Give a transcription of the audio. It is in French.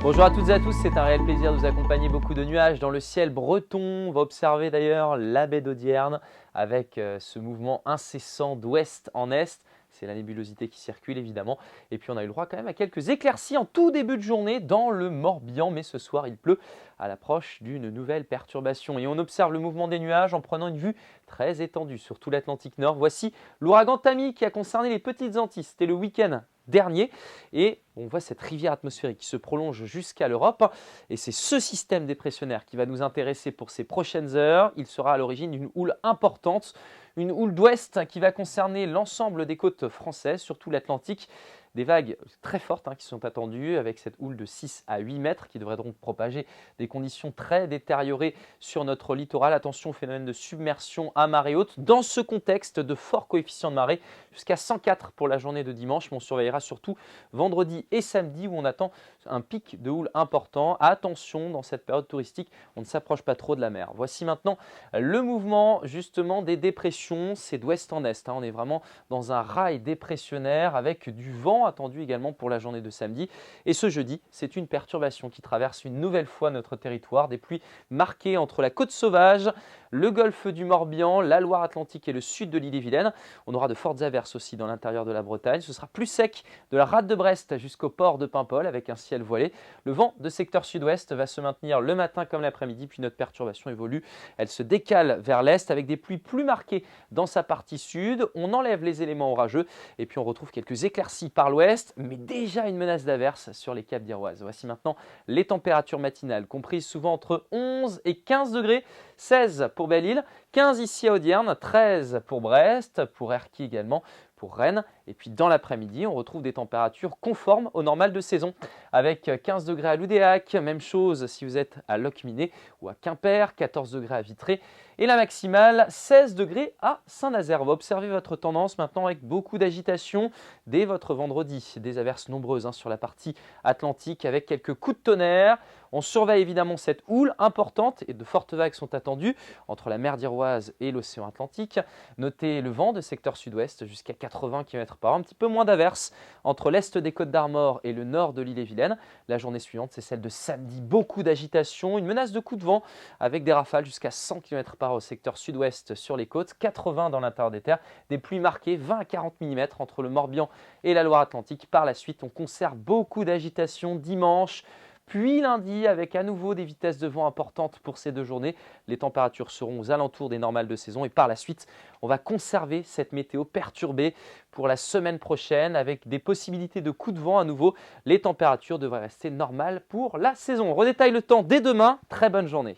Bonjour à toutes et à tous, c'est un réel plaisir de vous accompagner. Beaucoup de nuages dans le ciel breton. On va observer d'ailleurs la baie d'Audierne avec ce mouvement incessant d'ouest en est. C'est la nébulosité qui circule évidemment. Et puis on a eu le droit quand même à quelques éclaircies en tout début de journée dans le Morbihan. Mais ce soir il pleut à l'approche d'une nouvelle perturbation. Et on observe le mouvement des nuages en prenant une vue très étendue sur tout l'Atlantique Nord. Voici l'ouragan Tammy qui a concerné les Petites Antilles. C'était le week-end dernier et on voit cette rivière atmosphérique qui se prolonge jusqu'à l'Europe et c'est ce système dépressionnaire qui va nous intéresser pour ces prochaines heures. Il sera à l'origine d'une houle importante, une houle d'ouest qui va concerner l'ensemble des côtes françaises, surtout l'Atlantique. Des vagues très fortes qui sont attendues avec cette houle de 6 à 8 mètres qui devrait donc propager des conditions très détériorées sur notre littoral. Attention au phénomène de submersion à marée haute. Dans ce contexte de fort coefficient de marée, jusqu'à 104 pour la journée de dimanche, mais on surveillera surtout vendredi et samedi où on attend un pic de houle important. Attention, dans cette période touristique, on ne s'approche pas trop de la mer. Voici maintenant le mouvement justement des dépressions. C'est d'ouest en est. On est vraiment dans un rail dépressionnaire avec du vent attendu également pour la journée de samedi. Et ce jeudi, c'est une perturbation qui traverse une nouvelle fois notre territoire. Des pluies marquées entre la côte sauvage, le golfe du Morbihan, la Loire-Atlantique et le sud de l'Ille-et-Vilaine. On aura de fortes averses aussi dans l'intérieur de la Bretagne. Ce sera plus sec de la rade de Brest jusqu'au port de Paimpol avec un ciel voilé. Le vent de secteur sud-ouest va se maintenir le matin comme l'après-midi, puis notre perturbation évolue. Elle se décale vers l'est avec des pluies plus marquées dans sa partie sud. On enlève les éléments orageux et puis on retrouve quelques éclaircies par l'ouest, mais déjà une menace d'averse sur les Caps d'Iroise. Voici maintenant les températures matinales, comprises souvent entre 11 et 15 degrés, 16 pour Belle-Île, 15 ici à Audierne, 13 pour Brest, pour Erquy également, pour Rennes. Et puis dans l'après-midi, on retrouve des températures conformes au normal de saison avec 15 degrés à Loudéac, même chose si vous êtes à Locminé ou à Quimper, 14 degrés à Vitré et la maximale 16 degrés à Saint-Nazaire. On va observer votre tendance maintenant avec beaucoup d'agitation dès votre vendredi. Des averses nombreuses sur la partie atlantique avec quelques coups de tonnerre. On surveille évidemment cette houle importante et de fortes vagues sont attendues entre la mer d'Iroise et l'océan Atlantique. Notez le vent de secteur sud-ouest jusqu'à 80 km/h, un petit peu moins d'averses entre l'est des Côtes d'Armor et le nord de l'Ille-et-Vilaine. La journée suivante, c'est celle de samedi. Beaucoup d'agitation, une menace de coups de vent avec des rafales jusqu'à 100 km/h au secteur sud-ouest sur les côtes, 80 dans l'intérieur des terres, des pluies marquées 20 à 40 mm entre le Morbihan et la Loire-Atlantique. Par la suite, on conserve beaucoup d'agitation dimanche, puis lundi avec à nouveau des vitesses de vent importantes pour ces deux journées. Les températures seront aux alentours des normales de saison et par la suite, on va conserver cette météo perturbée pour la semaine prochaine avec des possibilités de coups de vent à nouveau. Les températures devraient rester normales pour la saison. On redétaille le temps dès demain. Très bonne journée.